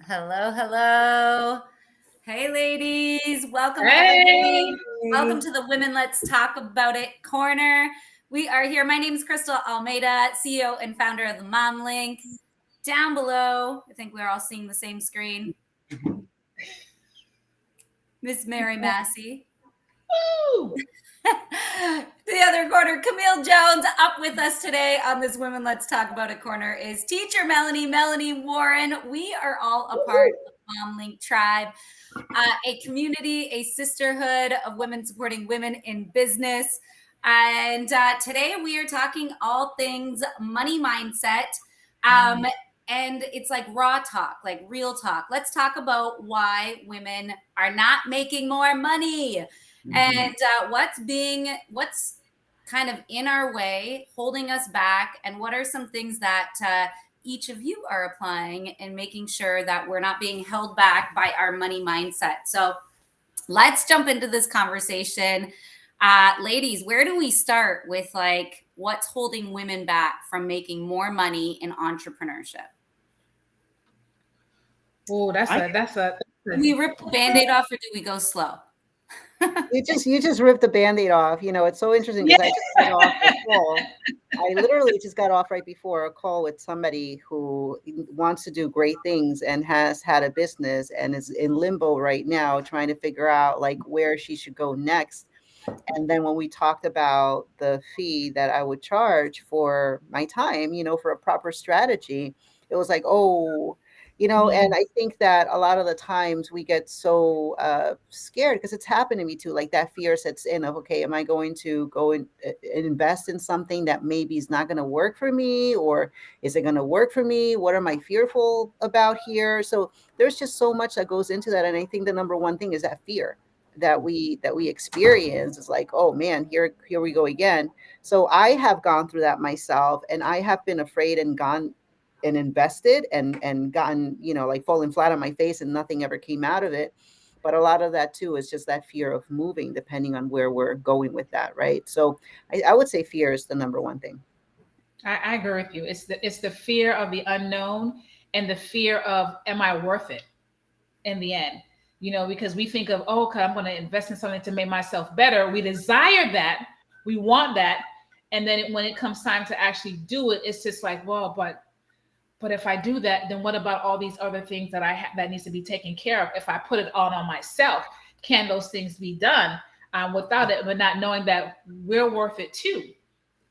Hello, hello. Hey, ladies. Welcome, everybody. Hey, Welcome to the Women Let's Talk About It corner. We are here. My name is Crystal Almeida, CEO and founder of the Mom Link. Down below, I think we're all seeing the same screen. Miss Mary Massey. woo! The other corner, Camille Jones, up with us today on this Women Let's Talk About It corner is teacher Mellonie Warren. We are all a part of the Mom Link tribe, a community, a sisterhood of women supporting women in business. And today we are talking all things money mindset. And it's like raw talk, like real talk. Let's talk about why women are not making more money. And what's kind of in our way, holding us back, and what are some things that each of you are applying and making sure that we're not being held back by our money mindset. So let's jump into this conversation. Ladies, where do we start with like what's holding women back from making more money in entrepreneurship? Oh, Do we rip the band-aid off or do we go slow? You just ripped the Band-Aid off. It's so interesting yeah. because I just got off a call. I literally just got off right before a call with somebody who wants to do great things and has had a business and is in limbo right now, trying to figure out like where she should go next. And then when we talked about the fee that I would charge for my time, for a proper strategy, it was like, oh, and I think that a lot of the times we get so scared because it's happened to me too. Like that fear sets in of, okay, am I going to go and invest in something that maybe is not going to work for me, or is it going to work for me? What am I fearful about here? So there's just so much that goes into that. And I think the number one thing is that fear that we experience is like, oh man, here we go again. So I have gone through that myself, and I have been afraid and gone and invested and gotten, like falling flat on my face and nothing ever came out of it. But a lot of that too is just that fear of moving, depending on where we're going with that, right? So I would say fear is the number one thing. I agree with you. It's the fear of the unknown and the fear of am I worth it in the end? Because we think of, oh, okay, I'm going to invest in something to make myself better. We desire that, we want that, and then when it comes time to actually do it, it's just like, well, but if I do that, then what about all these other things that that needs to be taken care of? If I put it all on myself, can those things be done without it? But not knowing that we're worth it too.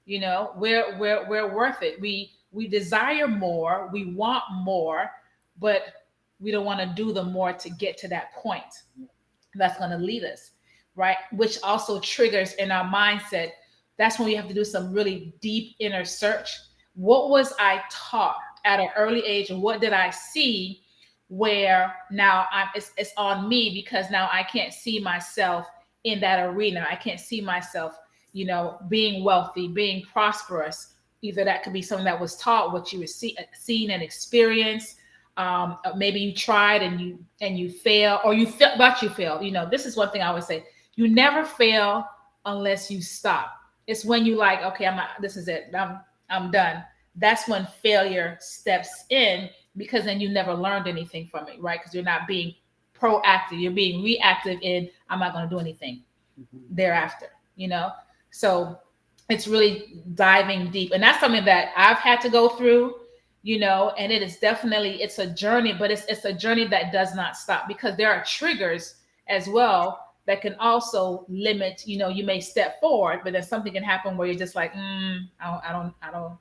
We're worth it. We desire more, we want more, but we don't want to do the more to get to that point. That's going to lead us, right? Which also triggers in our mindset. That's when we have to do some really deep inner search. What was I taught at an early age, and what did I see where now it's on me, because now I can't see myself in that arena. I can't see myself, being wealthy, being prosperous. Either that could be something that was taught, what you were seen and experienced. Maybe you tried and you fail, or you felt but you failed. This is one thing I always say: you never fail unless you stop. It's when you like, okay, I'm not, this is it. I'm done. That's when failure steps in, because then you never learned anything from it, right? Because you're not being proactive, you're being reactive in, I'm not going to do anything thereafter, So it's really diving deep. And that's something that I've had to go through, and it is definitely, it's a journey, but it's a journey that does not stop, because there are triggers as well that can also limit, you may step forward, but then something can happen where you're just like, I don't know.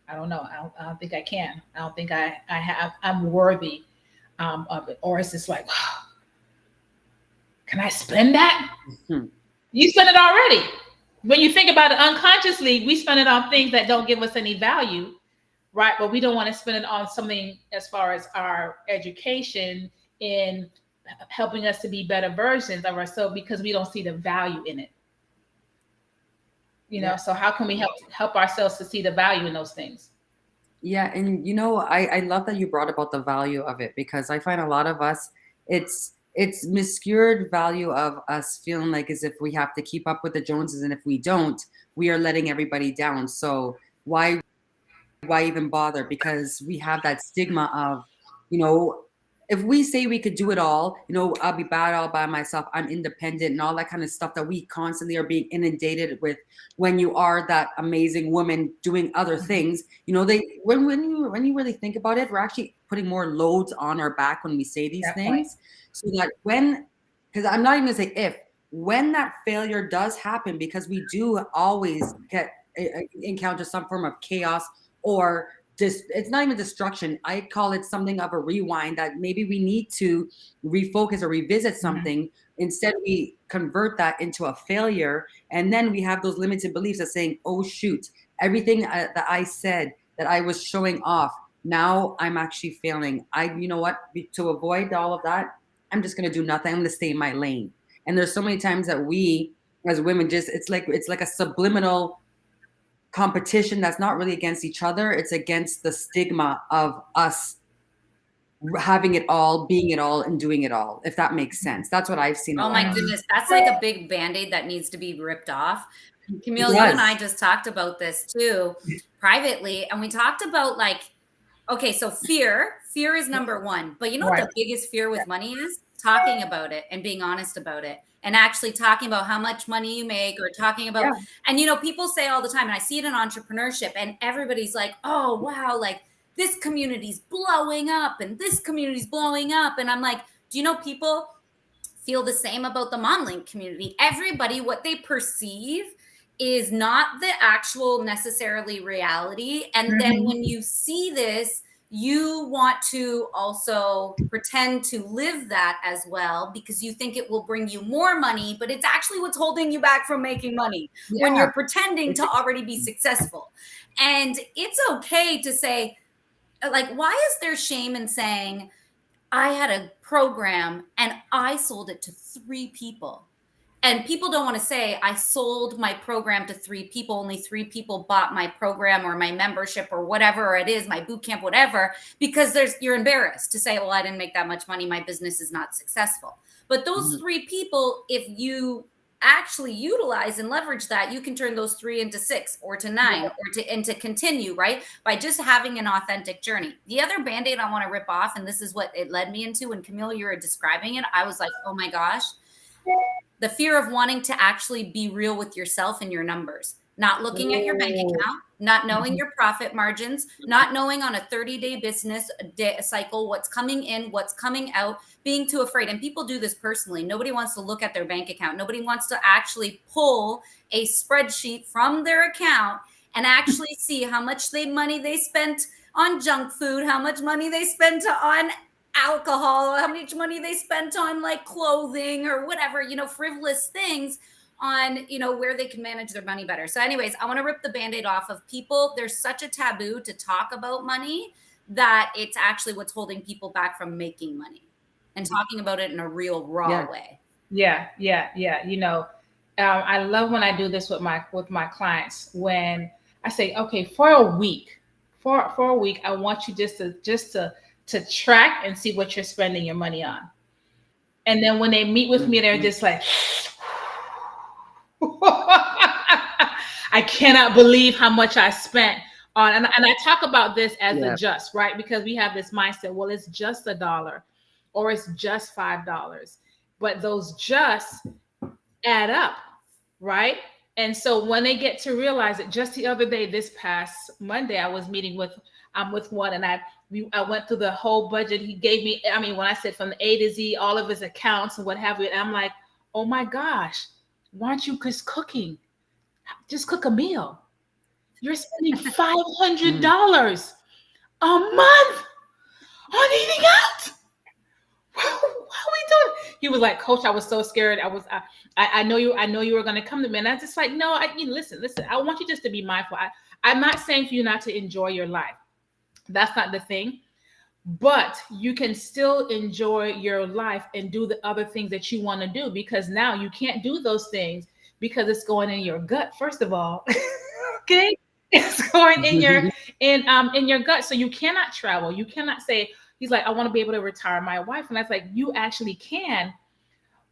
I don't know. I don't think I can. I don't think I'm worthy of it. Or it's just like, can I spend that? Mm-hmm. You spend it already. When you think about it unconsciously, we spend it on things that don't give us any value, right? But we don't want to spend it on something as far as our education in helping us to be better versions of ourselves, because we don't see the value in it. So how can we help ourselves to see the value in those things? Yeah, and I love that you brought about the value of it, because I find a lot of us, it's obscured value of us feeling like as if we have to keep up with the Joneses, and if we don't, we are letting everybody down. So why even bother? Because we have that stigma of, you know, if we say we could do it all, you know, I'll be bad all by myself, I'm independent, and all that kind of stuff that we constantly are being inundated with when you are that amazing woman doing other things, you know, when you really think about it, we're actually putting more loads on our back when we say these That point. things. So that because I'm not even gonna say if, when that failure does happen, because we do always encounter some form of chaos or it's not even destruction. I call it something of a rewind, that maybe we need to refocus or revisit something. Instead, we convert that into a failure. And then we have those limited beliefs of saying, oh, shoot, everything that I said that I was showing off, now I'm actually failing. You know what? To avoid all of that, I'm just going to do nothing. I'm going to stay in my lane. And there's so many times that we as women it's like a subliminal competition that's not really against each other. It's against the stigma of us having it all, being it all, and doing it all, if that makes sense. That's what I've seen. Oh my goodness, that's like a big Band-Aid that needs to be ripped off. Camille, you and I just talked about this too privately, and we talked about like, okay, so fear is number one, but you know what the biggest fear with money is? Talking about it and being honest about it, and actually talking about how much money you make, or talking about, and you know, people say all the time, and I see it in entrepreneurship, and everybody's like, oh wow, like this community's blowing up and this community's blowing up, and I'm like, do you know, people feel the same about the MomLink community. Everybody, what they perceive is not the actual necessarily reality. And then when you see this, you want to also pretend to live that as well, because you think it will bring you more money, but it's actually what's holding you back from making money when you're pretending to already be successful. And it's okay to say, like, why is there shame in saying, I had a program and I sold it to 3 people? And people don't want to say, I sold my program to 3 people, only 3 people bought my program or my membership or whatever it is, my boot camp, whatever, because you're embarrassed to say, well, I didn't make that much money, my business is not successful. But those 3 people, if you actually utilize and leverage that, you can turn those 3 into 6 or to 9 or to continue, right? By just having an authentic journey. The other Band-Aid I want to rip off, and this is what it led me into, and Camille, you were describing it, I was like, oh my gosh, the fear of wanting to actually be real with yourself and your numbers, not looking at your bank account, not knowing your profit margins, not knowing on a 30-day business cycle what's coming in, what's coming out, being too afraid. And people do this personally. Nobody wants to look at their bank account. Nobody wants to actually pull a spreadsheet from their account and actually see how much money they spent on junk food, how much money they spent on alcohol, how much money they spent on like clothing or whatever, you know, frivolous things, on, you know, where they can manage their money better. So anyways, I want to rip the Band-Aid off of people. There's such a taboo to talk about money that it's actually what's holding people back from making money and talking about it in a real raw way. Yeah. You know, I love when I do this with my clients, when I say, okay, for a week, I want you just to track and see what you're spending your money on. And then when they meet with me, they're just like, I cannot believe how much I spent on, and I talk about this as a just, right? Because we have this mindset, well, it's just $1 or it's just $5, but those just add up, right? And so when they get to realize it, just the other day, this past Monday, I was meeting with one, and I went through the whole budget. He gave me, I mean, when I said from the A to Z, all of his accounts and what have you, and I'm like, oh my gosh, why aren't you just cooking? Just cook a meal. You're spending $500 a month on eating out. What are we doing? He was like, Coach, I was so scared. I know you were going to come to me. And I was just like, no, listen, I want you just to be mindful. I'm not saying for you not to enjoy your life. That's not the thing. But you can still enjoy your life and do the other things that you want to do, because now you can't do those things because it's going in your gut, first of all. Okay? It's going in your gut. So you cannot travel. You cannot say, he's like, I want to be able to retire my wife. And I was like, you actually can,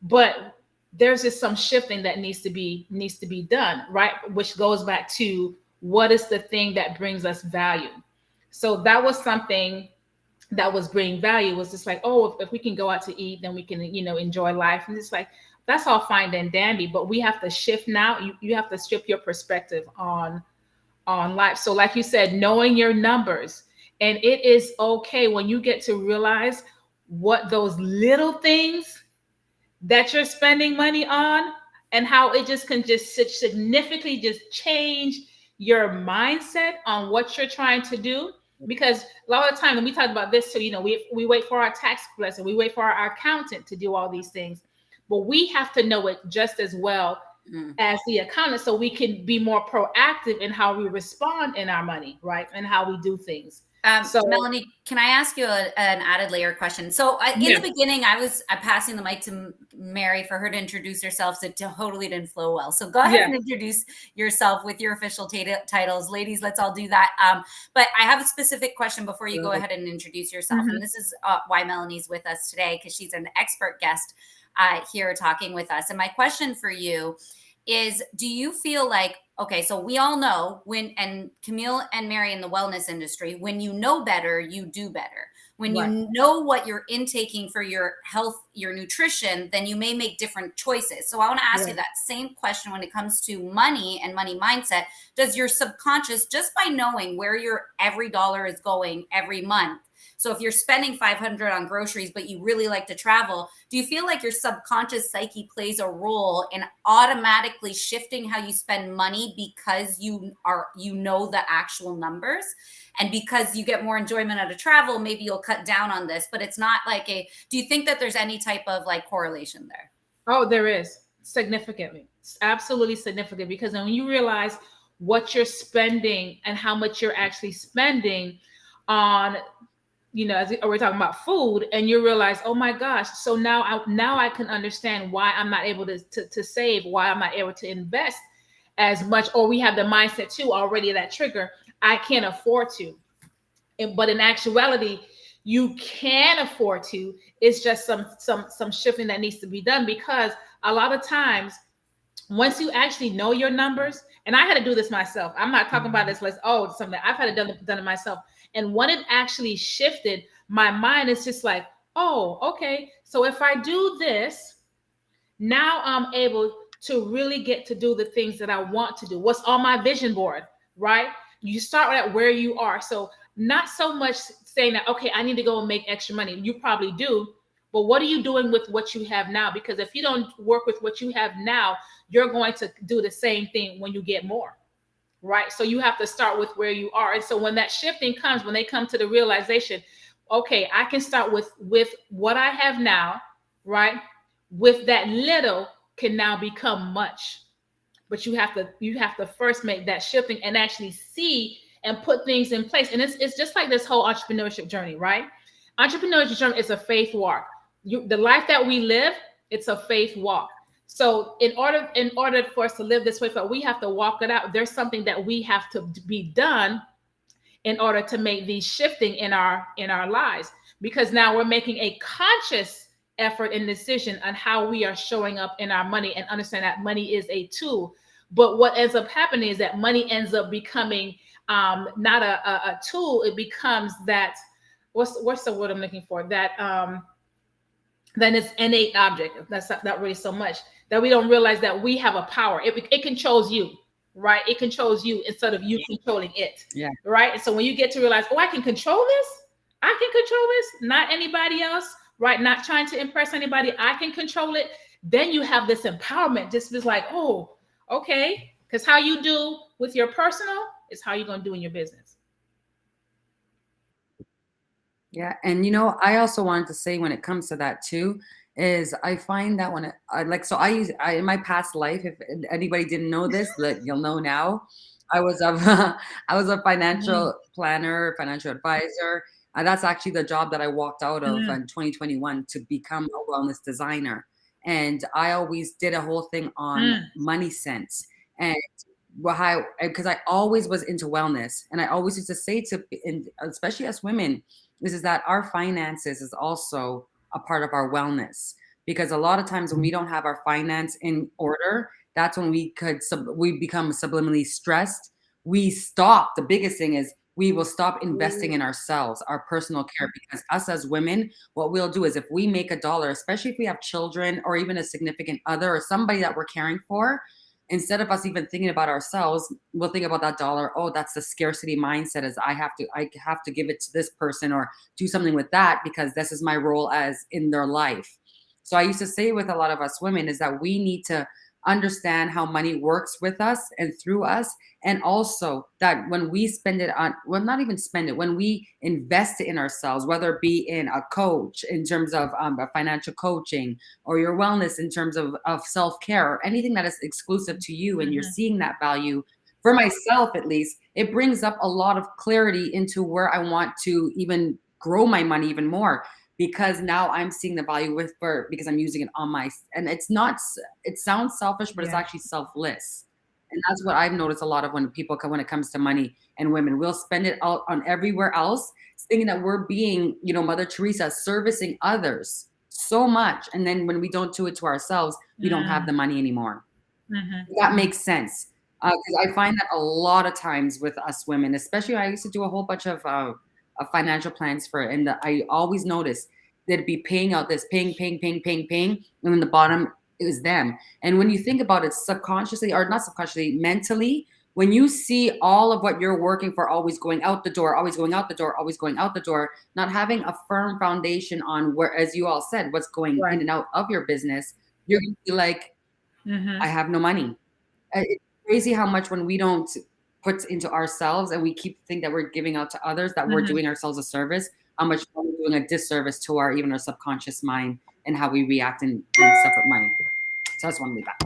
but there's just some shifting that needs to be done, right? Which goes back to, what is the thing that brings us value? So that was something that was bringing value was just like, oh, if we can go out to eat, then we can, enjoy life. And it's like, that's all fine and dandy, but we have to shift now. You have to shift your perspective on life. So like you said, knowing your numbers, and it is okay when you get to realize what those little things that you're spending money on, and how it just can just significantly just change your mindset on what you're trying to do. Because a lot of the time, and we talked about this too, we wait for our tax lesson, we wait for our accountant to do all these things, but we have to know it just as well as the accountant, so we can be more proactive in how we respond in our money, right, and how we do things. So Mellonie, can I ask you an added layer question? So in the beginning, I was passing the mic to Mary for her to introduce herself. So it totally didn't flow well. So go ahead and introduce yourself with your official titles. Ladies, let's all do that. But I have a specific question before you go ahead and introduce yourself. And this is why Mellonie's with us today, because she's an expert guest here talking with us. And my question for you is, do you feel like, okay, so we all know and Camille and Mary in the wellness industry, when you know better, you do better. When you know what you're intaking for your health, your nutrition, then you may make different choices. So I want to ask you that same question when it comes to money and money mindset. Does your subconscious, just by knowing where your every dollar is going every month, so if you're spending $500 on groceries, but you really like to travel, do you feel like your subconscious psyche plays a role in automatically shifting how you spend money because you know the actual numbers? And because you get more enjoyment out of travel, maybe you'll cut down on this, but it's not like do you think that there's any type of like correlation there? Oh, there is, significantly. It's absolutely significant, because when you realize what you're spending and how much you're actually spending on, as we're talking about food, and you realize, oh my gosh, so now I can understand why I'm not able to save, why I'm not able to invest as much, or we have the mindset too already, that trigger, I can't afford to. But in actuality, you can afford to. It's just some shifting that needs to be done, because a lot of times, once you actually know your numbers, and I had to do this myself. I'm not talking about this like, oh, something. I've had it done it myself. And when it actually shifted, my mind is just like, oh, okay. So if I do this, now I'm able to really get to do the things that I want to do. What's on my vision board, right? You start at where you are. So not so much saying that, okay, I need to go and make extra money. You probably do. But what are you doing with what you have now? Because if you don't work with what you have now, you're going to do the same thing when you get more, right? So you have to start with where you are. And so when that shifting comes, when they come to the realization, okay, I can start with what I have now, right? With that little can now become much. But you have to first make that shifting and actually see and put things in place. And it's just like this whole entrepreneurship journey, right? Entrepreneurship journey is a faith walk. The life that we live, it's a faith walk. So in order for us to live this way, we have to walk it out. There's something that we have to be done in order to make these shifting in our lives, because now we're making a conscious effort and decision on how we are showing up in our money, and understand that money is a tool. But what ends up happening is that money ends up becoming not a tool. It becomes that, what's the word I'm looking for? That then it's innate object. That's not really so much, that we don't realize that we have a power. It controls you, right? It controls you instead of you controlling it, right? And so when you get to realize, oh, I can control this, not anybody else, right? Not trying to impress anybody, I can control it. Then you have this empowerment. Just is like, oh, okay, because how you do with your personal is how you're going to do in your business. Yeah. And, I also wanted to say, when it comes to that too, is I find that when in my past life, if anybody didn't know this, you'll know now, I was a financial planner, financial advisor. And that's actually the job that I walked out of in 2021 to become a wellness designer. And I always did a whole thing on money sense, and because I always was into wellness, and I always used to say especially as women, is that our finances is also a part of our wellness. Because a lot of times when we don't have our finance in order, that's when we become subliminally stressed. We stop. The biggest thing is we will stop investing in ourselves, our personal care. Because us as women, what we'll do is if we make $1, especially if we have children or even a significant other or somebody that we're caring for, instead of us even thinking about ourselves, we'll think about that dollar. Oh, that's the scarcity mindset, is I have to give it to this person or do something with that because this is my role as in their life. So I used to say with a lot of us women is that we need to understand how money works with us and through us, and also that when we spend it on, well, not even spend it, when we invest it in ourselves, whether it be in a coach in terms of a financial coaching, or your wellness in terms of self-care, or anything that is exclusive to you, and you're seeing that value, for myself at least, it brings up a lot of clarity into where I want to even grow my money even more, because now I'm seeing the value with for because I'm using it on my, and it's not, it sounds selfish, but it's actually selfless. And that's what I've noticed a lot of when people come, when it comes to money, and women will spend it out on everywhere else, thinking that we're being, Mother Teresa, servicing others so much. And then when we don't do it to ourselves, we don't have the money anymore. That makes sense. Because I find that a lot of times with us women, especially I used to do a whole bunch of financial plans for it. And I always noticed they'd be paying out this, paying. And in the bottom, it was them. And when you think about it subconsciously, or not subconsciously, mentally, when you see all of what you're working for always going out the door, always going out the door, always going out the door, not having a firm foundation on where, as you all said, what's going in and out of your business, you're going to be like, I have no money. It's crazy how much when we don't put into ourselves and we keep think that we're giving out to others, that we're doing ourselves a service, how much we're doing a disservice to our subconscious mind and how we react in stuff with money. So I just want to leave that.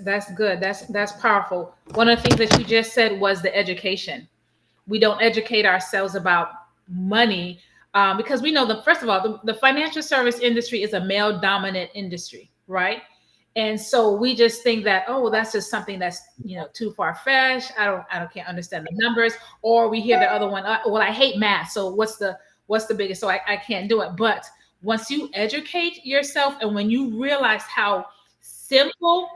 That's good. That's powerful. One of the things that you just said was the education. We don't educate ourselves about money because we know that, first of all, the financial service industry is a male dominant industry, right? And so we just think that, oh, that's just something that's, too far fetched. Can't understand the numbers. Or we hear the other one, well, I hate math. So what's the biggest? So I can't do it. But once you educate yourself and when you realize how simple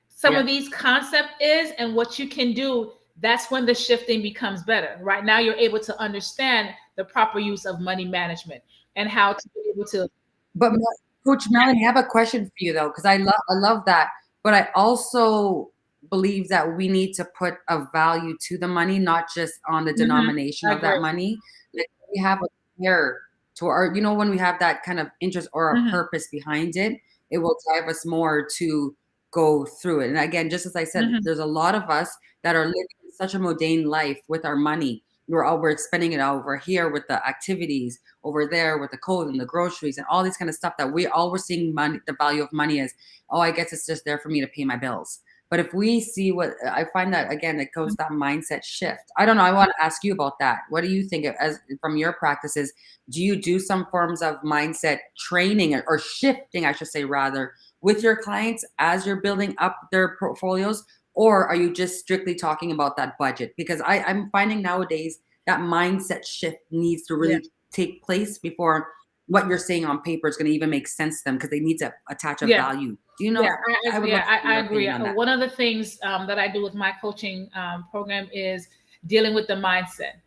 some of these concepts is and what you can do, that's when the shifting becomes better. Right now, you're able to understand the proper use of money management and how to be able to. But Coach Mellonie, I have a question for you though, because I love that, but I also believe that we need to put a value to the money, not just on the denomination of that money. Like we have a care to our, when we have that kind of interest or a purpose behind it, it will drive us more to go through it. And again, just as I said, there's a lot of us that are living such a mundane life with our money. We're spending it over here with the activities, over there with the clothes and the groceries and all these kind of stuff that we're seeing money, the value of money is, oh, I guess it's just there for me to pay my bills. But if we see what I find that, again, it goes that mindset shift. I don't know. I want to ask you about that. What do you think as from your practices? Do you do some forms of mindset training or shifting, I should say, rather, with your clients as you're building up their portfolios? Or are you just strictly talking about that budget? Because I'm finding nowadays that mindset shift needs to really take place before what you're saying on paper is going to even make sense to them, because they need to attach a value. Do you know? I agree. One of the things that I do with my coaching program is dealing with the mindset.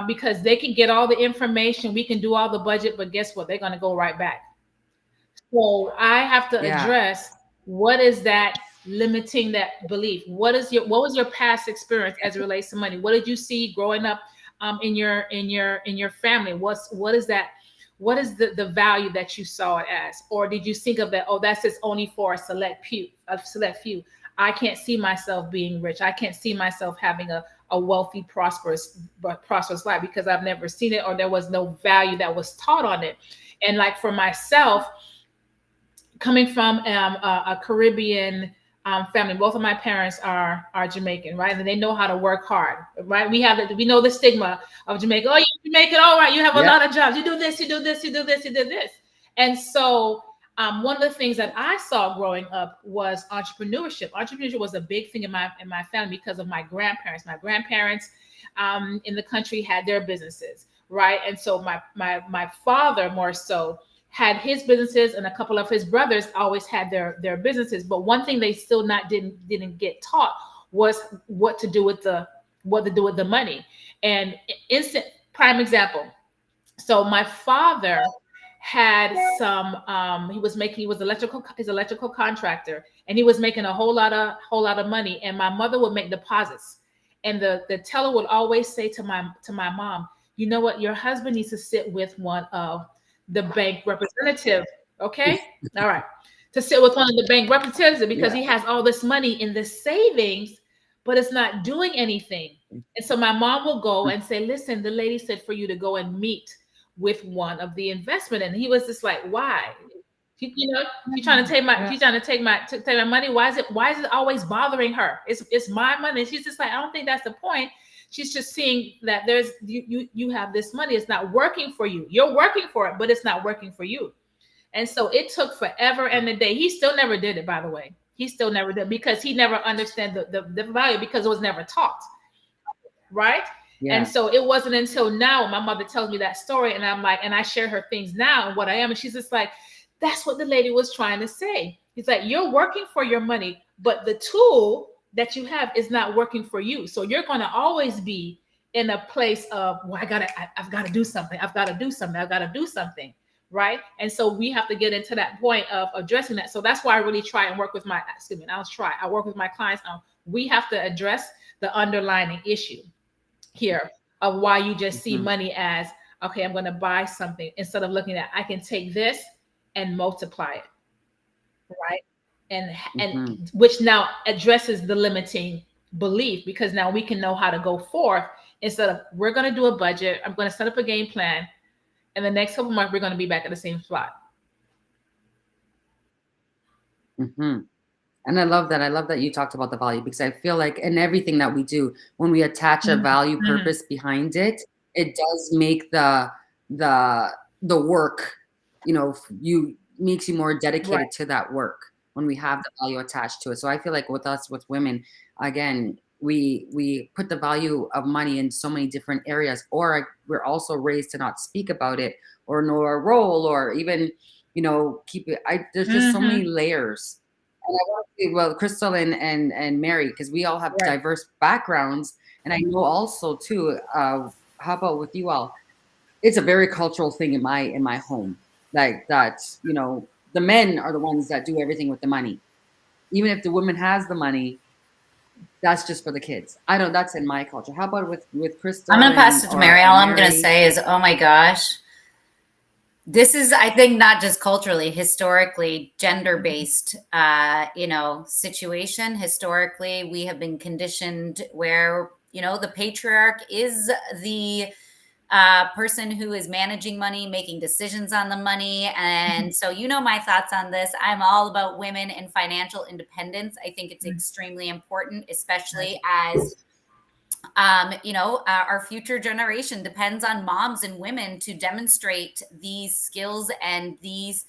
Because they can get all the information, we can do all the budget, but guess what? They're going to go right back. So I have to address what is that limiting that belief. What was your past experience as it relates to money? What did you see growing up in your family? What is that? What is the value that you saw it as? Or did you think of that, oh, that's just only for a select few? I can't see myself being rich. I can't see myself having a wealthy, prosperous life because I've never seen it, or there was no value that was taught on it. And like for myself, coming from a Caribbean family, both of my parents are Jamaican, right? And they know how to work hard, right? We know the stigma of Jamaica. Oh, you're Jamaican, all right, you have a lot of jobs. You do this, you do this, you do this, you do this. And so one of the things that I saw growing up was entrepreneurship. Entrepreneurship was a big thing in my family because of my grandparents. My grandparents in the country had their businesses, right? And so my father more so had his businesses, and a couple of his brothers always had their businesses. But one thing they still didn't get taught was what to do with the what to do with the money. And instant prime example. So my father had some he was electrical contractor, and he was making a whole lot of money, and my mother would make deposits, and the teller would always say to my mom, you know what, your husband needs to sit with one of the bank representative. Okay, all right, to sit with one of the bank representatives because Yeah. he has all this money in the savings, but it's not doing anything. And so my mom will go and say, listen, the lady said for you to go and meet with one of the investment. And he was just like, why? She's trying to take my Yeah. she's trying to take my money. Why is it always bothering her? It's my money. And she's just like, I don't think that's the point. She's just seeing that there's you have this money. It's not working for you. You're working for it, but it's not working for you. And so it took forever and a day. He still never did it, by the way. He still never did, because he never understood the value, because it was never taught. Right. And Yeah. so it wasn't until now my mother tells me that story, and I'm like, and I share her things now and what I am. And she's just like, that's what the lady was trying to say. He's like, you're working for your money, but the tool that you have is not working for you. So you're going to always be in a place of, well, I've got to do something. I've got to do something. I've got to do something. Right. And so we have to get into that point of addressing that. So that's why I really try and work with I work with my clients on, we have to address the underlying issue here of why you just see Mhm. money as, okay, I'm going to buy something, instead of looking at, I can take this and multiply it. Right. And Mhm. which now addresses the limiting belief, because now we can know how to go forth, instead of, we're going to do a budget, I'm going to set up a game plan, and the next couple months we're going to be back at the same spot. Mhm. And I love that. I love that you talked about the value, because I feel like in everything that we do, when we attach a value Mhm. purpose behind it, it does make the the work, you makes you more Right. dedicated to that work when we have the value attached to it. So I feel like with us, with women, again, we put the value of money in so many different areas, or we're also raised to not speak about it, or know our role, or even, keep it. There's just so many Mhm. layers. And I want to say, well, Crystal and Mary, because we all have Right. diverse backgrounds, and I know also too. How about with you all? It's a very cultural thing in my home, like that. The men are the ones that do everything with the money. Even if the woman has the money, that's just for the kids. I don't. That's in my culture. How about with I'm Crystal going to pass and it to or Mary. or All I'm going to Mary? say is, oh my gosh, this is, I think, not just culturally, historically, gender based, situation. Historically, we have been conditioned where, the patriarch is the person who is managing money, making decisions on the money. And so, my thoughts on this. I'm all about women and financial independence. I think it's extremely important, especially as our future generation depends on moms and women to demonstrate these skills and these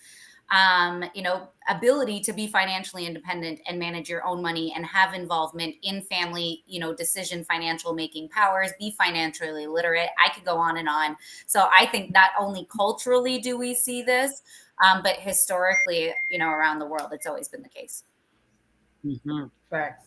ability to be financially independent and manage your own money and have involvement in family, decision, financial making powers, be financially literate. I could go on and on. So I think not only culturally do we see this, but historically, around the world, it's always been the case. Mhm. Facts.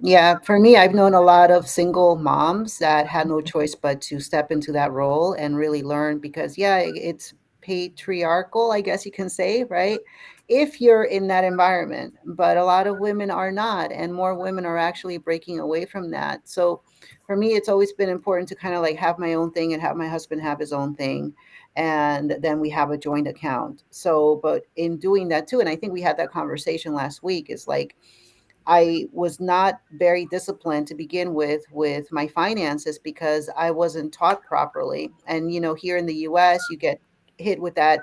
Yeah, for me, I've known a lot of single moms that had no choice but to step into that role and really learn because, yeah, it's patriarchal, I guess you can say, right? If you're in that environment, but a lot of women are not, and more women are actually breaking away from that. So for me, it's always been important to kind of like have my own thing and have my husband have his own thing. And then we have a joint account. So, but in doing that too, and I think we had that conversation last week, is like, I was not very disciplined to begin with my finances because I wasn't taught properly. And here in the U.S., you get hit with that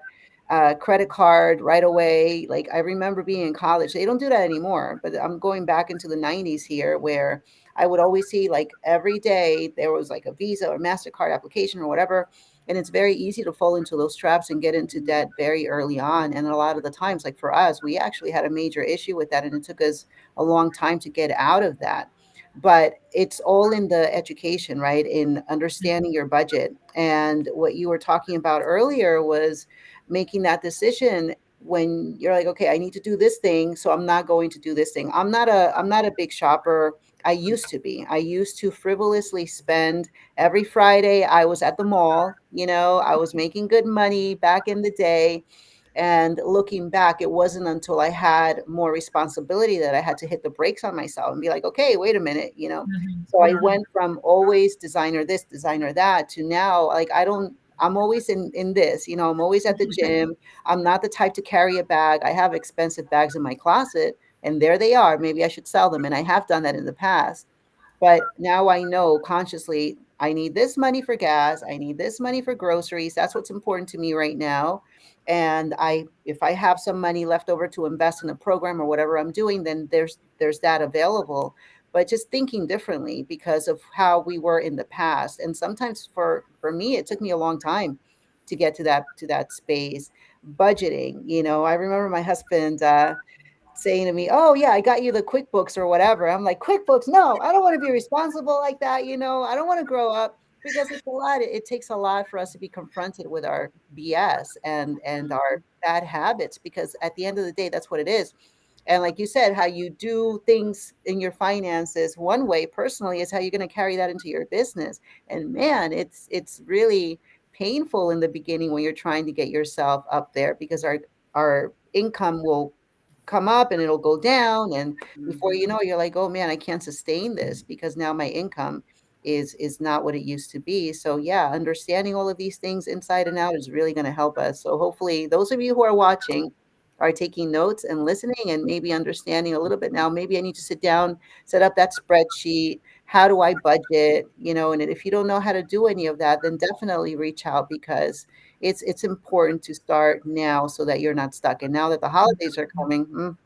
credit card right away. Like I remember being in college, they don't do that anymore. But I'm going back into the '90s here, where I would always see like every day there was like a Visa or Mastercard application or whatever. And it's very easy to fall into those traps and get into debt very early on. And a lot of the times, like for us, we actually had a major issue with that, and it took us a long time to get out of that. But it's all in the education, right? In understanding your budget. And what you were talking about earlier was making that decision when you're like, okay, I need to do this thing, so I'm not going to do this thing. I'm not a big shopper. I used to be. I used to frivolously spend every Friday. I was at the mall, I was making good money back in the day. And looking back, it wasn't until I had more responsibility that I had to hit the brakes on myself and be like, okay, wait a minute. So I went from always designer this, designer that to now, like, I'm always in this, I'm always at the gym. I'm not the type to carry a bag. I have expensive bags in my closet, and there they are. Maybe I should sell them. And I have done that in the past. But now I know consciously I need this money for gas. I need this money for groceries. That's what's important to me right now. And if I have some money left over to invest in a program or whatever I'm doing, then there's that available. But just thinking differently because of how we were in the past. And sometimes for me, it took me a long time to get to that space. Budgeting, I remember my husband saying to me, "Oh yeah, I got you the QuickBooks or whatever." I'm like, "QuickBooks? No, I don't want to be responsible like that. I don't want to grow up because it's a lot. It takes a lot for us to be confronted with our BS and our bad habits because at the end of the day, that's what it is. And like you said, how you do things in your finances one way personally is how you're going to carry that into your business. And man, it's really painful in the beginning when you're trying to get yourself up there because our income will come up and it'll go down, and before you know it, you're like, oh man, I can't sustain this because now my income is not what it used to be. So yeah, understanding all of these things inside and out is really going to help us. So hopefully those of you who are watching are taking notes and listening and maybe understanding a little bit now. Maybe I need to sit down, set up that spreadsheet. How do I budget? And if you don't know how to do any of that, then definitely reach out because it's important to start now so that you're not stuck. And now that the holidays are coming,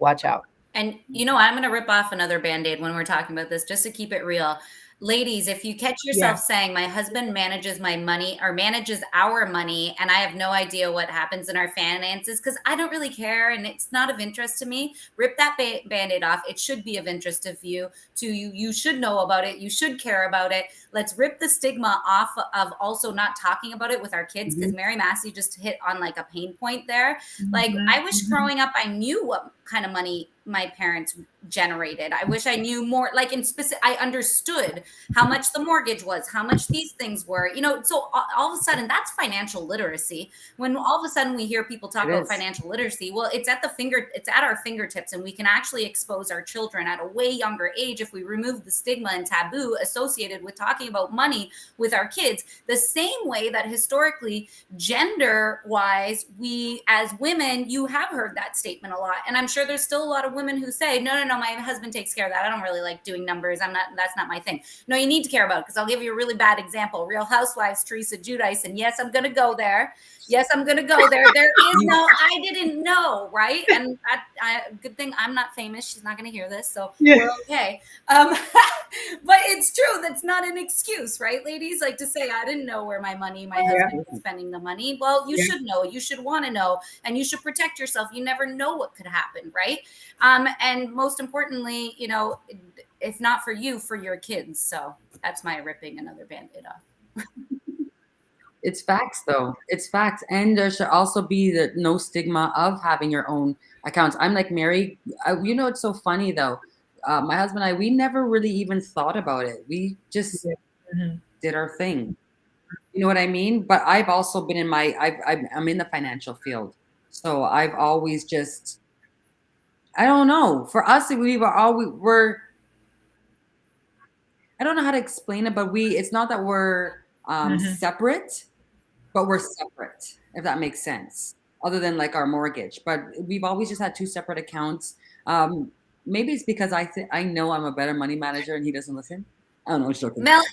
watch out. And I'm going to rip off another Band-Aid when we're talking about this, just to keep it real. Ladies, if you catch yourself saying, my husband manages my money or manages our money, and I have no idea what happens in our finances because I don't really care and it's not of interest to me, rip that Band-Aid off. It should be of interest to you. You should know about it. You should care about it. Let's rip the stigma off of also not talking about it with our kids because Mary Massey just hit on like a pain point there. Like, I wish growing up I knew what kind of money my parents generated. I wish I knew more, like in specific, I understood how much the mortgage was, how much these things were, so all of a sudden that's financial literacy. When all of a sudden we hear people talk about financial literacy, well, it's at our fingertips, and we can actually expose our children at a way younger age if we remove the stigma and taboo associated with talking about money with our kids, the same way that historically, gender wise, we as women, you have heard that statement a lot. And I'm sure there's still a lot of women who say, no, my husband takes care of that. I don't really like doing numbers. That's not my thing. No, you need to care about it because I'll give you a really bad example. Real Housewives, Teresa Giudice. And yes, I'm going to go there. There is no, I didn't know. Right. And good thing I'm not famous. She's not going to hear this. So we're okay. But it's true. That's not an excuse, right, ladies? Like to say, I didn't know where my husband was spending the money. Well, you should know. You should want to know, and you should protect yourself. You never know what could happen, right? And most importantly, if not for you, for your kids. So that's my ripping another Band-Aid off. It's facts, though. It's facts. And there should also be no stigma of having your own accounts. I'm like Mary. It's so funny, though. My husband and I, we never really even thought about it. We just did our thing. You know what I mean? But I've also been I'm in the financial field. So I've always just, I don't know. For us, we're I don't know how to explain it, but it's not that we're separate, but we're separate, if that makes sense, other than like our mortgage. But we've always just had two separate accounts. Maybe it's because I know I'm a better money manager and he doesn't listen. I don't know.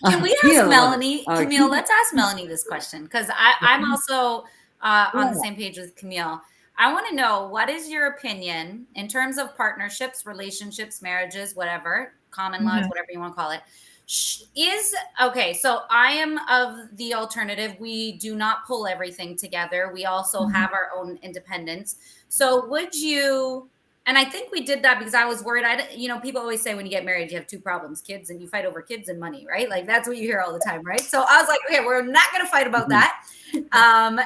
Can we ask Melanie? Camille, let's ask Melanie this question because I'm also on the same page with Camille. I want to know, what is your opinion in terms of partnerships, relationships, marriages, whatever, common laws, whatever you want to call it? So I am of the alternative. We do not pull everything together. We also have our own independence. So would you, and I think we did that because I was worried. People always say when you get married, you have two problems, kids, and you fight over kids and money, right? Like that's what you hear all the time, right? So I was like, okay, we're not going to fight about that.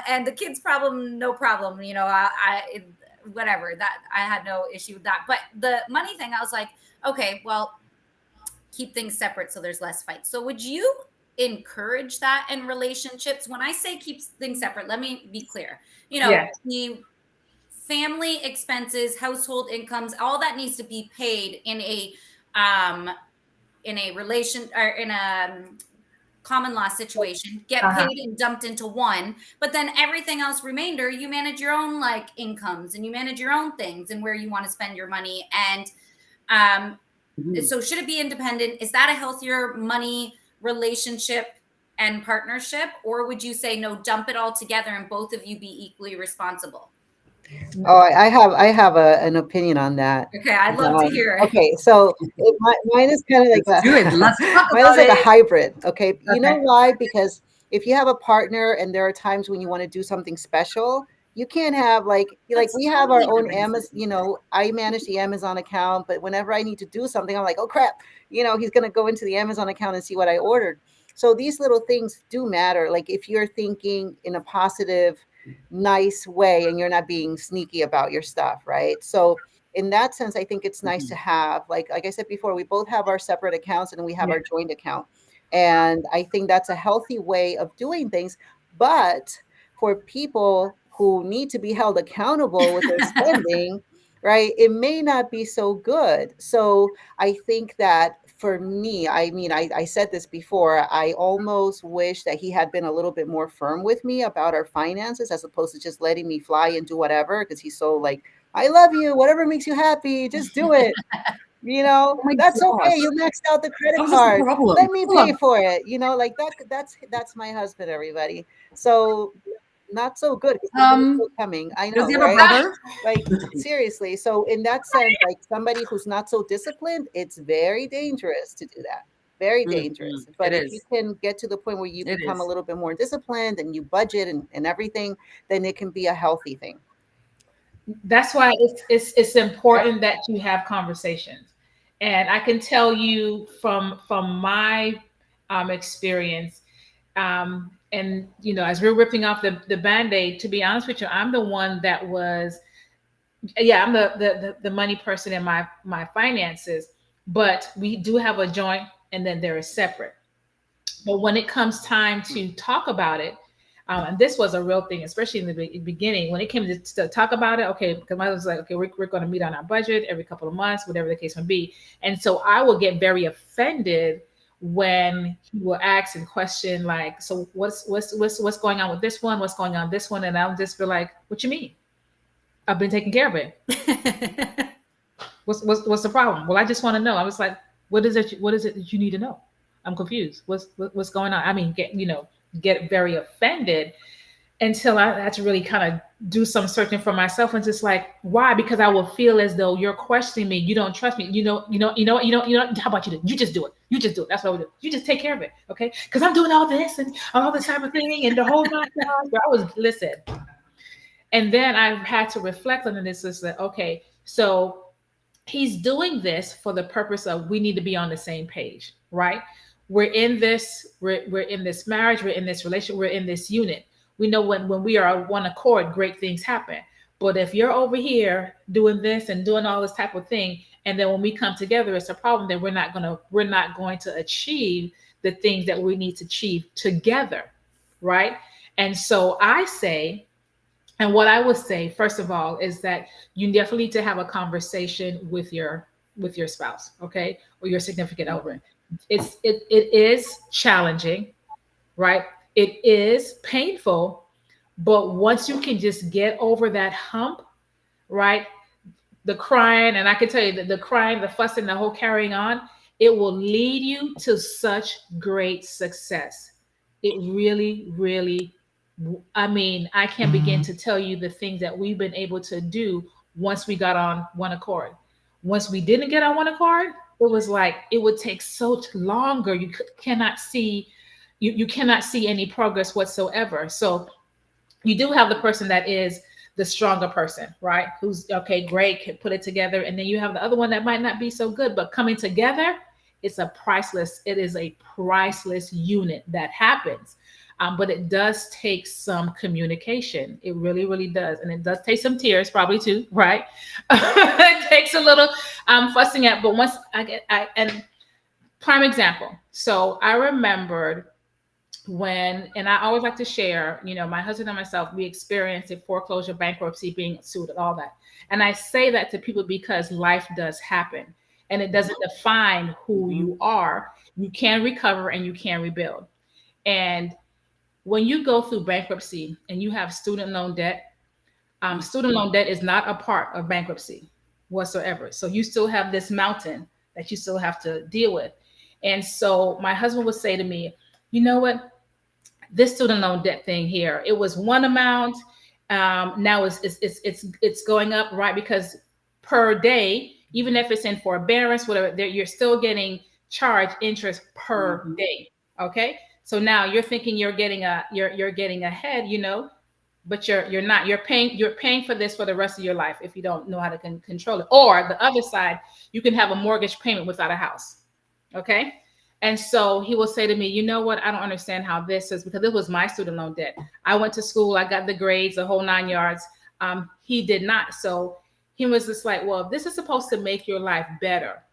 And the kids problem, no problem. Whatever, that I had no issue with that. But the money thing, I was like, okay, well, keep things separate so there's less fights. So would you encourage that in relationships? When I say keep things separate, let me be clear. Yes. The family expenses, household incomes, all that needs to be paid in a relation or in a common law situation, get paid and dumped into one, but then everything else remainder, you manage your own like incomes and you manage your own things and where you want to spend your money. And so should it be independent? Is that a healthier money relationship and partnership? Or would you say, no, dump it all together and both of you be equally responsible? Oh, I have an opinion on that. Okay, I'd love to hear it. Okay, so mine is kind of like Let's do it. Let's talk mine is about like a it. hybrid. Okay, you know Okay. why? Because if you have a partner and there are times when you want to do something special, you can't have like That's we have our totally own different. Amazon. I manage the Amazon account, but whenever I need to do something, I'm like, oh crap, he's gonna go into the Amazon account and see what I ordered. So these little things do matter. Like if you're thinking in a positive, nice way and you're not being sneaky about your stuff, right? So in that sense, I think it's nice to have, like I said before, we both have our separate accounts and we have Yeah. our joint account. And I think that's a healthy way of doing things. But for people who need to be held accountable with their spending, right, it may not be so good. So I think that for me, I mean, I said this before, I almost wish that he had been a little bit more firm with me about our finances as opposed to just letting me fly and do whatever, because he's so like, I love you, whatever makes you happy, just do it. Oh my That's okay. gosh. You maxed out the credit How is this a card. problem? Let me Hold pay on. for it. Like that's my husband, everybody. So not so good because somebody's still coming. I Does know, he have a right? brother? Like seriously. So in that sense, like somebody who's not so disciplined, it's very dangerous to do that. Very dangerous. But It if you is. can get to the point where you It become a is. little bit more disciplined and you budget and everything, then it can be a healthy thing. That's why it's important that you have conversations. And I can tell you from my experience, and as we're ripping off the band-aid, to be honest with you, I'm the one that was, yeah, I'm the money person in my finances, but we do have a joint and then there is separate. But when it comes time to talk about it, and this was a real thing, especially in the beginning, when it came to talk about it, okay, because my husband was like, okay, we're going to meet on our budget every couple of months, whatever the case may be. And so I will get very offended when he will ask and question, like, so what's going on with this one? What's going on with this one? And I'll just be like, what you mean? I've been taking care of it. What's the problem? Well, I just want to know. I was like, what is it? What is it that you need to know? I'm confused. What's going on? I mean, get very offended until I had to really kind of do some searching for myself and just like, why? Because I will feel as though you're questioning me. You don't trust me. How about you do? You just do it. You just do it. That's what we do. You just take care of it, okay? Because I'm doing all this and all this type of thing and the whole nine yards. I was listen, and then I had to reflect on this. Is that okay? So he's doing this for the purpose of we need to be on the same page, right? We're in this marriage, we're in this relationship, we're in this unit. We know when we are on one accord, great things happen. But if you're over here doing this and doing all this type of thing, and then when we come together, it's a problem, then we're not going to achieve the things that we need to achieve together, right? And so I say, and what I would say, first of all, is that you definitely need to have a conversation with your spouse, okay, or your significant other. It is challenging, right? It is painful, but once you can just get over that hump, right? The crying, and I can tell you that the crying, the fussing, the whole carrying on, it will lead you to such great success. It really, really, I mean, I can't begin to tell you the things that we've been able to do once we got on one accord. Once we didn't get on one accord, it was like it would take so much longer. Cannot see, you cannot see any progress whatsoever. So you do have the person that is the stronger person, right? Who's okay, great, can put it together. And then you have the other one that might not be so good, but coming together, it is a priceless unit that happens. But it does take some communication. It really, really does. And it does take some tears, probably too, right? It takes a little fussing at, but once and Prime example. So I remembered when, and I always like to share, my husband and myself, we experienced a foreclosure, bankruptcy, being sued, and all that. And I say that to people because life does happen and it doesn't define who Mhm. you are. You can recover and you can rebuild. And when you go through bankruptcy and you have student loan debt, student loan debt is not a part of bankruptcy whatsoever. So you still have this mountain that you still have to deal with. And so my husband would say to me, you know what? This student loan debt thing here, it was one amount. Now it's going up, right? Because per day, even if it's in forbearance, whatever, you're still getting charged interest per day. Okay, so now you're thinking you're getting ahead, but you're not. You're paying for this for the rest of your life if you don't know how to control it. Or the other side, you can have a mortgage payment without a house. Okay. And so he will say to me, you know what? I don't understand how this is, because it was my student loan debt. I went to school, I got the grades, the whole 9 yards. He did not. So he was just like, well, this is supposed to make your life better.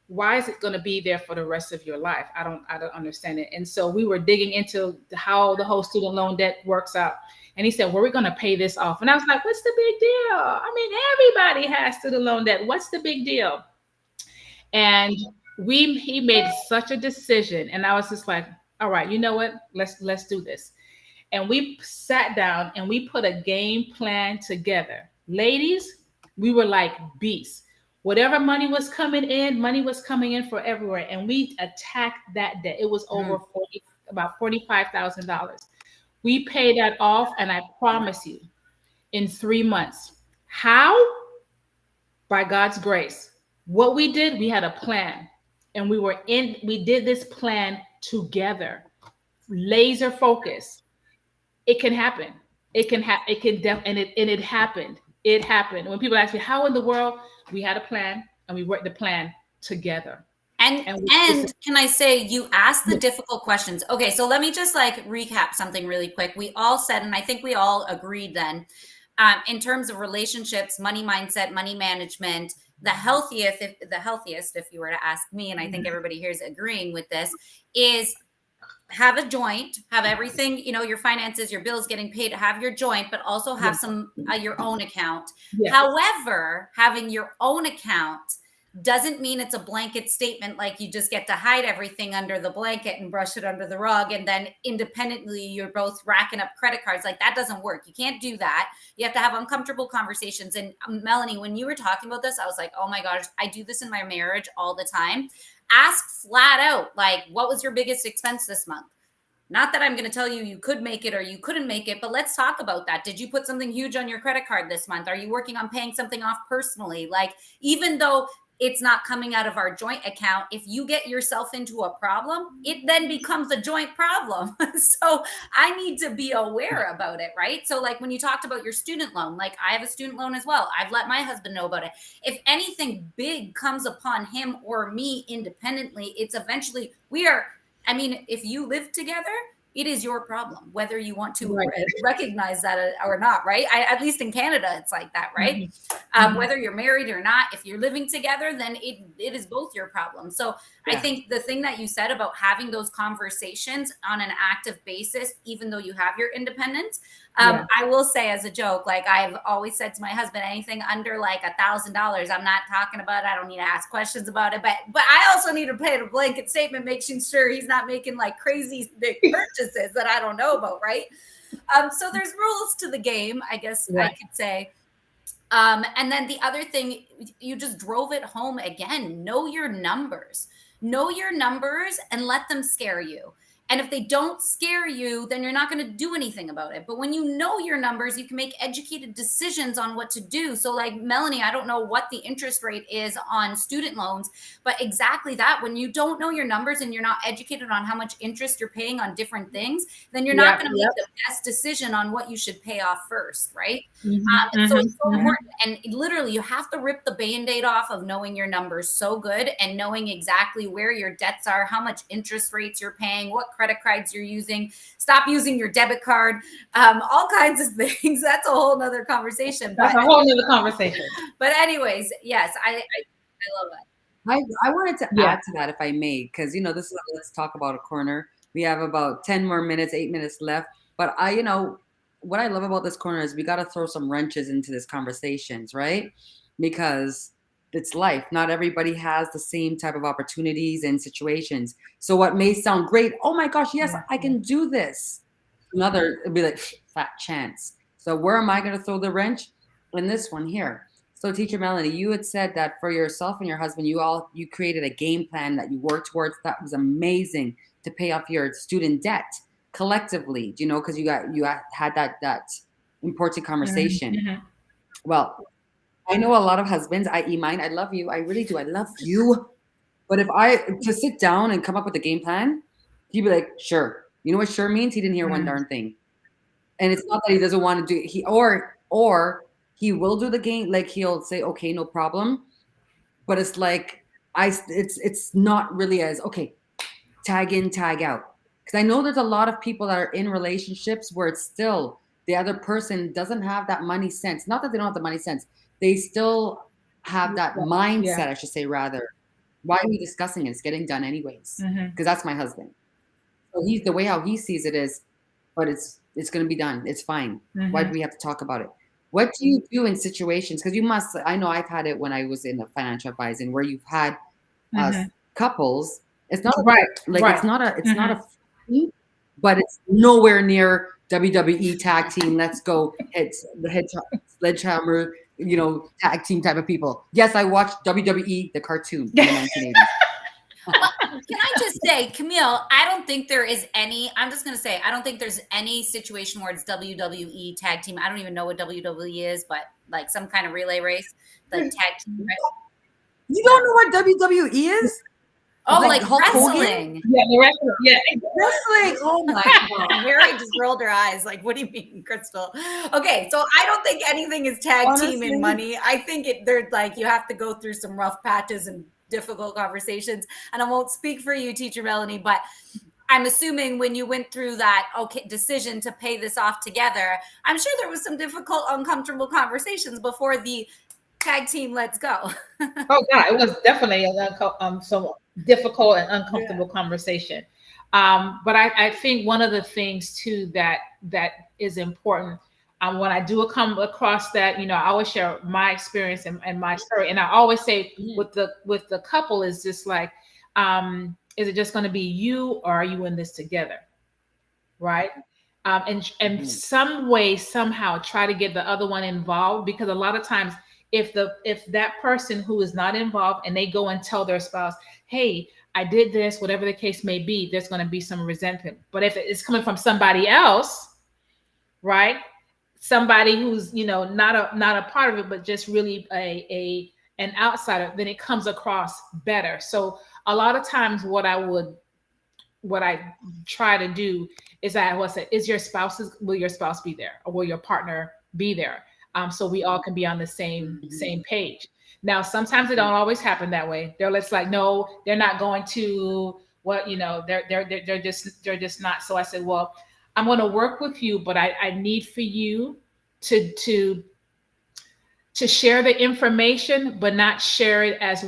Why is it going to be there for the rest of your life? I don't understand it. And so we were digging into how the whole student loan debt works out. And he said, well, we're going to pay this off. And I was like, what's the big deal? I mean, everybody has student loan debt. What's the big deal? And he made such a decision, and I was just like, all right, you know what? Let's do this. And we sat down and we put a game plan together. Ladies, we were like beasts. Whatever money was coming in for everywhere. And we attacked that debt. It was over about $45,000. We paid that off, and I promise you, in 3 months. How? By God's grace. What we did, we had a plan, and we did this plan together, laser focus. It can happen. And it happened. It happened. When people ask me, how in the world? We had a plan, and we worked the plan together. And can I say, you asked the difficult questions. Okay, so let me just like recap something really quick. We all said, and I think we all agreed then, in terms of relationships, money mindset, money management, the healthiest, if you were to ask me, and I think everybody here is agreeing with this, is have a joint, have everything, your finances, your bills getting paid, have your joint, but also have some your own account. Yes. However, having your own account doesn't mean it's a blanket statement, like you just get to hide everything under the blanket and brush it under the rug, and then independently you're both racking up credit cards. Like, that doesn't work. You can't do that. You have to have uncomfortable conversations. And Mellonie, when you were talking about this, I was like, oh my gosh, I do this in my marriage all the time. Ask flat out, like, what was your biggest expense this month? Not that I'm going to tell you could make it or you couldn't make it, but let's talk about that. Did you put something huge on your credit card this month? Are you working on paying something off personally? Like, even though it's not coming out of our joint account, if you get yourself into a problem, it then becomes a joint problem. So I need to be aware about it, right? So like when you talked about your student loan, like I have a student loan as well. I've let my husband know about it. If anything big comes upon him or me independently, it's eventually if you live together, it is your problem, whether you want to recognize that or not, right? At least in Canada, it's like that, right? Whether you're married or not, if you're living together, then it is both your problem. So I think the thing that you said about having those conversations on an active basis, even though you have your independence, I will say as a joke, like I've always said to my husband, anything under like $1,000, I'm not talking about it. I don't need to ask questions about it, but I also need to pay a blanket statement, making sure he's not making like crazy big purchases that I don't know about, right? So there's rules to the game, I guess I could say. And then the other thing, you just drove it home again. Know your numbers and let them scare you. And if they don't scare you, then you're not going to do anything about it. But when you know your numbers, you can make educated decisions on what to do. So like Mellonie, I don't know what the interest rate is on student loans, but exactly that. When you don't know your numbers and you're not educated on how much interest you're paying on different things, then you're not going to make the best decision on what you should pay off first, right? So it's so important. And literally, you have to rip the Band-Aid off of knowing your numbers so good and knowing exactly where your debts are, how much interest rates you're paying, what credit cards you're using. Stop using your debit card, all kinds of things. That's a whole nother conversation. That's a whole nother conversation. But anyways, yes, I love that. I wanted to Yeah. add to that if I may, because this is Let's Talk About a Corner. We have about 10 more minutes, 8 minutes left. But what I love about this corner is we got to throw some wrenches into this conversations, right? Because it's life. Not everybody has the same type of opportunities and situations. So what may sound great, oh my gosh, yes, I can do this. Another, it'd be like fat chance. So where am I going to throw the wrench? In this one here. So Teacher Mellonie, you had said that for yourself and your husband, you created a game plan that you worked towards. That was amazing to pay off your student debt collectively, because you had that important conversation. Mm-hmm. Well, I know a lot of husbands, i.e. mine, I love you. I really do. I love you. But if I to sit down and come up with a game plan, he'd be like, sure. You know what sure means? He didn't hear one darn thing. And it's not that he doesn't want to do or he will do the game, like he'll say, okay, no problem. But it's like it's not really as okay, tag in, tag out. Because I know there's a lot of people that are in relationships where it's still the other person doesn't have that money sense. Not that they don't have the money sense. They still have that mindset, I should say, rather. Why are we discussing it? It's getting done anyways. Because that's my husband. So he's the way how he sees it is, but it's going to be done. It's fine. Why do we have to talk about it? What do you do in situations? Because I know I've had it when I was in the financial advising where you've had couples. It's not it's not a but it's nowhere near WWE tag team. Let's go hit sledgehammer, tag team type of people. Yes, I watched WWE, the cartoon in the 1980s. Can I just say, Camille, I don't think there is any, I'm just going to say, I don't think there's any situation where it's WWE tag team. I don't even know what WWE is, but like some kind of relay race, like tag team. Right? You don't know what WWE is? Oh, like wrestling. Yeah, the wrestling. Yeah. Wrestling. Oh my God. Mary just rolled her eyes. Like, what do you mean, Crystal? Okay, so I don't think anything is tag team in money. I think they're like, you have to go through some rough patches and difficult conversations. And I won't speak for you, Teacher Mellonie, but I'm assuming when you went through that decision to pay this off together, I'm sure there was some difficult, uncomfortable conversations before the tag team let's go. Oh God, it was definitely some difficult and uncomfortable conversation. But I think one of the things too that is important when I do come across that, I always share my experience and my story, and I always say with the couple is just like, is it just going to be you, or are you in this together, right? And some way, somehow, try to get the other one involved, because a lot of times, if that person who is not involved and they go and tell their spouse, hey, I did this, whatever the case may be, there's going to be some resentment. But if it's coming from somebody else, right? Somebody who's, not a part of it, but just really an outsider, then it comes across better. So a lot of times what I try to do is will your spouse be there, or will your partner be there? So we all can be on the same page. Now, sometimes it don't always happen that way. They're just like, no, they're not going to they're just not. So I said, well, I'm going to work with you, but I need for you to share the information, but not share it as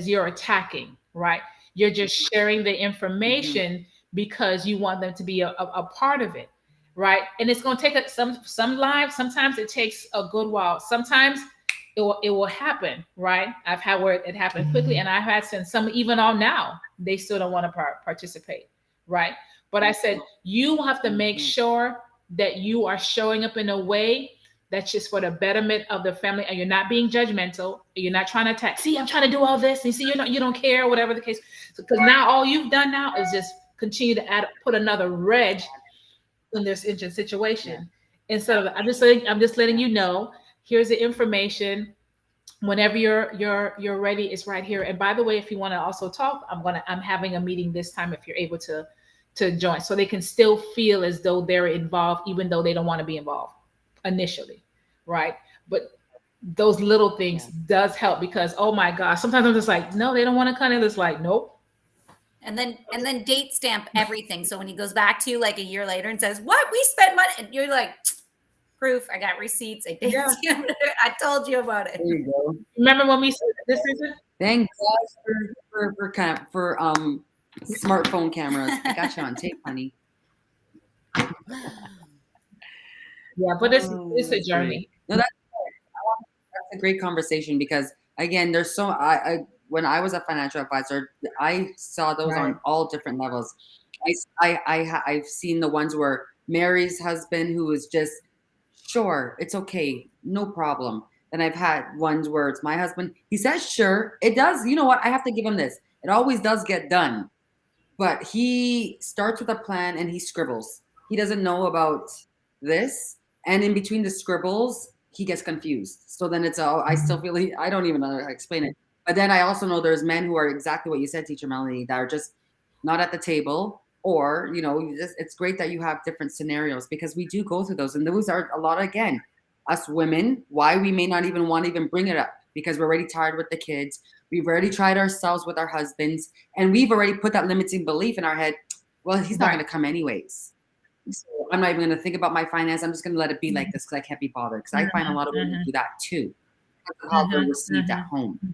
you're attacking, right? You're just sharing the information because you want them to be a part of it. Right. And it's going to take some lives. Sometimes it takes a good while. Sometimes it will happen. Right. I've had where it happened quickly, and I've had some even on now, they still don't want to participate. Right. But I said, you have to make sure that you are showing up in a way that's just for the betterment of the family, and you're not being judgmental. You're not trying to attack. See, I'm trying to do all this, and see, you don't care, whatever the case. Because now all you've done now is just continue to put another reg in this situation. Instead of I'm just letting you know, here's the information. Whenever you're ready, it's right here. And by the way, if you want to also talk, I'm having a meeting this time if you're able to join, so they can still feel as though they're involved, even though they don't want to be involved initially, right? But those little things does help, because oh my gosh, sometimes I'm just like, no, they don't want to come in. It's like, nope. And then date stamp everything. So when he goes back to you like a year later and says, what, we spent money, and you're like, proof. I got receipts. I Yeah. I told you about it. There you go. Remember when we said this isn't? Thank God for smartphone cameras. I got you on tape, honey. Yeah, but it's a That's great. journey. No, that's a great conversation because again, there's so I when I was a financial advisor, I saw those Right. on all different levels. I've seen the ones where Mary's husband who is just sure, it's okay, no problem. And I've had ones where it's my husband. He says sure, it does. You know what? I have to give him this. It always does get done, but he starts with a plan and he scribbles. He doesn't know about this, and in between the scribbles, he gets confused. So then it's all. I still feel I don't even know how to explain it. But then I also know there's men who are exactly what you said, Teacher Melanie, that are just not at the table. Or it's great that you have different scenarios because we do go through those, and those are a lot again. Us women, why we may not even want to even bring it up because we're already tired with the kids. We've already tried ourselves with our husbands, and we've already put that limiting belief in our head. Well, he's not going to come anyways. So I'm not even going to think about my finance. I'm just going to let it be like this because I can't be bothered. Because I find a lot of women do that too. That's how they're received at home,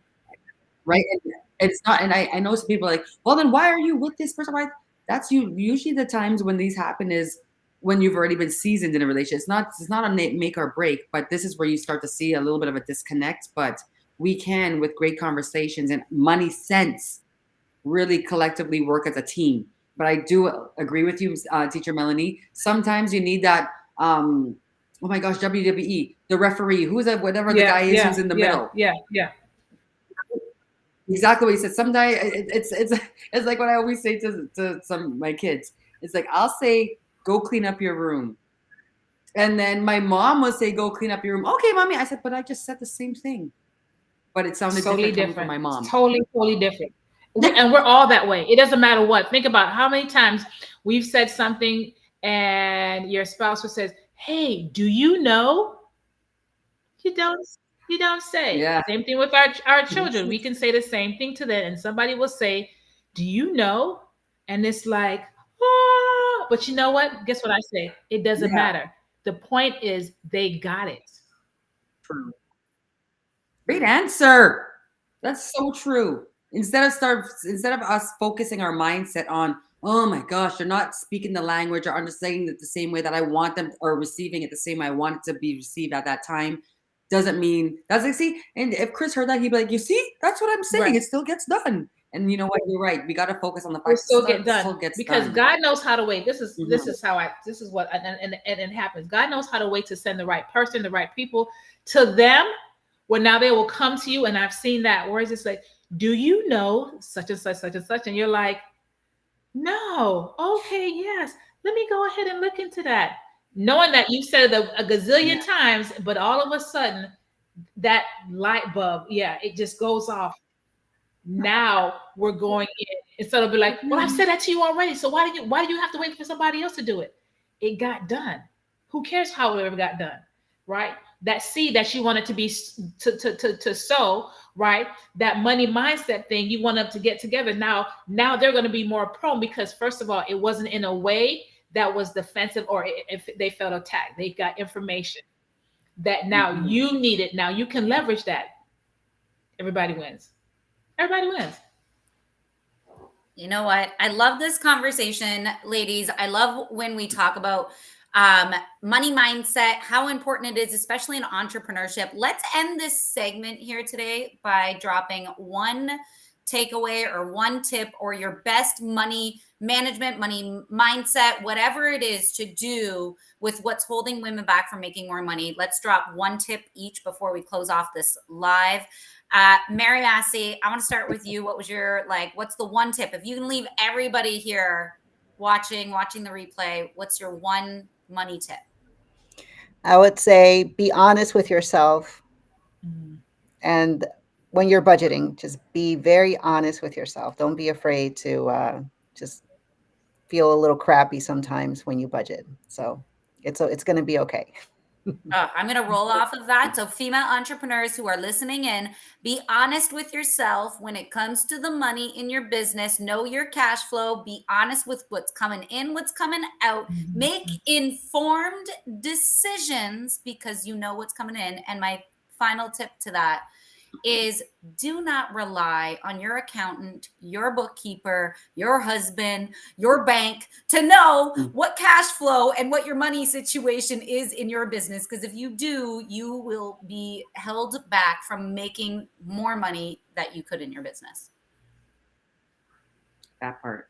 right? And it's not. And I know some people are like, well, then why are you with this person? Why? That's usually the times when these happen is when you've already been seasoned in a relationship. It's not a make or break, but this is where you start to see a little bit of a disconnect. But we can, with great conversations and money sense, really collectively work as a team. But I do agree with you, Teacher Melanie. Sometimes you need that. Oh my gosh, WWE, the referee, who's that? Whatever the guy is who's in the middle. Yeah. Exactly what you said. Sometimes it's like what I always say to some of my kids. It's like I'll say, "Go clean up your room," and then my mom will say, "Go clean up your room." Okay, mommy. I said, but I just said the same thing, but it sounded Totally different coming from my mom. Totally different. And we're all that way. It doesn't matter what. Think about how many times we've said something and your spouse says, "Hey, do you know?" You don't say. Yeah. Same thing with our children. We can say the same thing to them, and somebody will say, "Do you know?" And it's like, oh, but you know what? Guess what I say? It doesn't matter. The point is they got it. True. Great answer. That's so true. Instead of us focusing our mindset on, oh my gosh, they're not speaking the language or understanding it the same way that I want them or receiving it the same way I want it to be received at that time, doesn't mean that's like see. And if Chris heard that, he'd be like, you see, that's what I'm saying. Right. It still gets done. And you know what? You're right. We got to focus on the fact It still get done still gets because done. God knows how to wait. This is what and it happens. God knows how to wait to send the right person, the right people to them. Where now they will come to you, and I've seen that. Where it's just like, do you know such and such, such and such? And you're like, no, okay, yes. Let me go ahead and look into that. Knowing that you said it a gazillion times, but all of a sudden, that light bulb, it just goes off. Now we're going in. Instead of be like, well, I've said that to you already. So why do you have to wait for somebody else to do it? It got done. Who cares how it ever got done, right? That seed that you wanted to be to sow, right? That money mindset thing you want them to get together. Now they're going to be more prone because first of all, it wasn't in a way that was defensive or if they felt attacked. They got information that now you need it. Now you can leverage that. Everybody wins. Everybody wins. You know what? I love this conversation, ladies. I love when we talk about money mindset, how important it is, especially in entrepreneurship. Let's end this segment here today by dropping one takeaway or one tip or your best money management, money mindset, whatever it is to do with what's holding women back from making more money. Let's drop one tip each before we close off this live. Mary Massey, I want to start with you. What was your, what's the one tip? If you can leave everybody here watching the replay, what's your one money tip? I would say be honest with yourself. And when you're budgeting, just be very honest with yourself. Don't be afraid to just feel a little crappy sometimes when you budget. So it's going to be okay. I'm going to roll off of that. So, female entrepreneurs who are listening in, be honest with yourself when it comes to the money in your business. Know your cash flow. Be honest with what's coming in, what's coming out. Make informed decisions because you know what's coming in. And my final tip to that is do not rely on your accountant, your bookkeeper, your husband, your bank to know what cash flow and what your money situation is in your business. Because if you do, you will be held back from making more money that you could in your business. That part.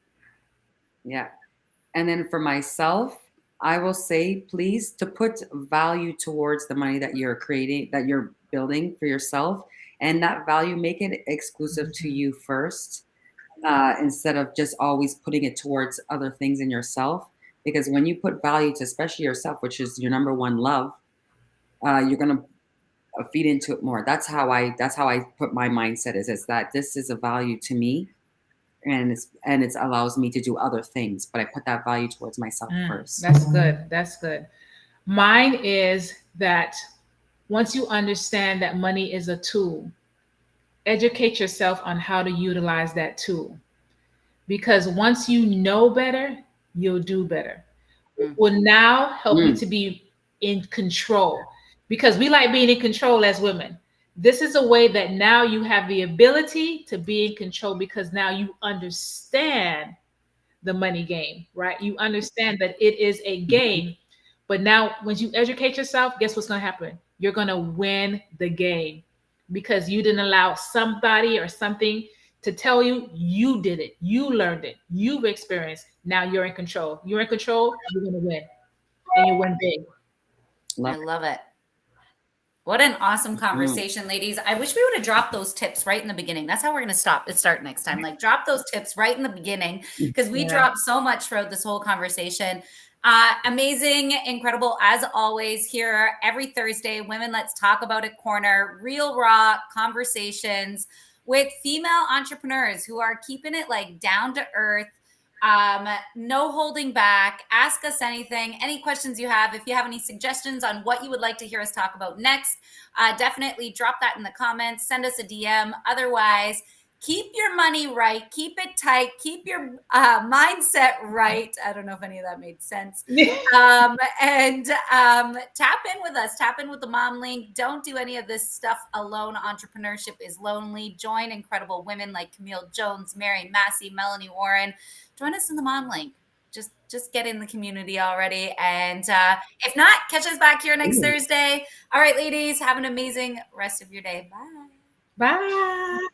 Yeah. And then for myself, I will say, please, to put value towards the money that you're creating, that you're building for yourself. And that value, make it exclusive to you first, instead of just always putting it towards other things in yourself. Because when you put value to especially yourself, which is your number one love, you're going to feed into it more. That's how I put my mindset is that this is a value to me, and it allows me to do other things, but I put that value towards myself first. That's good. That's good. Mine is that once you understand that money is a tool, educate yourself on how to utilize that tool. Because once you know better, you'll do better. It will now help you to be in control, because we like being in control as women. This is a way that now you have the ability to be in control because now you understand the money game, right? You understand that it is a game. But now, when you educate yourself, guess what's going to happen? You're going to win the game because you didn't allow somebody or something to tell you. You did it. You learned it. You've experienced. Now you're in control. You're in control. You're going to win. And you win big. I love it. What an awesome conversation, ladies. I wish we would have dropped those tips right in the beginning. That's how we're going to start next time. Like, drop those tips right in the beginning, because we dropped so much throughout this whole conversation. Amazing, incredible, as always, here every Thursday, Women Let's Talk About It Corner, real raw conversations with female entrepreneurs who are keeping it like down to earth. No holding back. Ask us anything, any questions you have. If you have any suggestions on what you would like to hear us talk about next, definitely drop that in the comments. Send us a DM. Otherwise, keep your money right. Keep it tight. Keep your mindset right. I don't know if any of that made sense. And tap in with us. Tap in with the Mom Link. Don't do any of this stuff alone. Entrepreneurship is lonely. Join incredible women like Camille Jones, Mary Massey, Mellonie Warren. Join us in the Mom Link. Just get in the community already. And if not, catch us back here next Thursday. All right, ladies, have an amazing rest of your day. Bye. Bye.